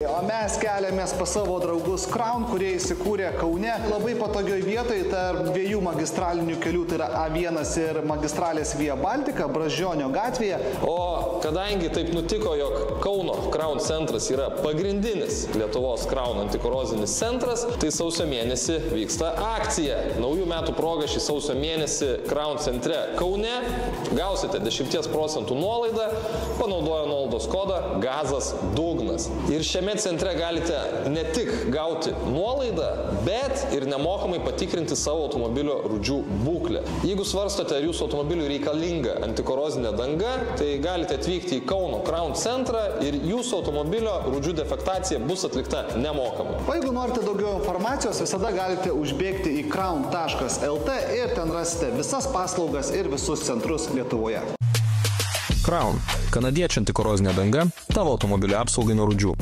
O mes keliamės pas savo draugus Crown, kurie įsikūrė Kaune labai patogioje vietoje tarp dviejų magistralinių kelių, tai yra A1 ir magistralės Via Baltica, Brazdžionio gatvėje. O kadangi taip nutiko, jog Kauno Crown centras yra pagrindinis Lietuvos Crown antikorozinis centras, tai sausio mėnesį vyksta akcija. Naujų metų proga šį sausio mėnesį Crown centre Kaune gausite 10% nuolaidą, panaudoję nuolaidos kodą GAZAS dugnas. Ir šiame centre galite ne tik gauti nuolaidą, bet ir nemokamai patikrinti savo automobilio rūdžių būklę. Jeigu svarstote, ar jūsų automobiliui reikalinga antikorozinė danga, tai galite atvykti į Kauno Crown centrą ir jūsų automobilio rūdžių defektacija bus atlikta nemokamai. O jeigu norite daugiau informacijos, visada galite užbėgti į crown.lt ir ten rasite visas paslaugas ir visus centrus Lietuvoje. Crown – kanadiečių antikorozinė danga tavo automobilio apsaugai nuo rūdžių.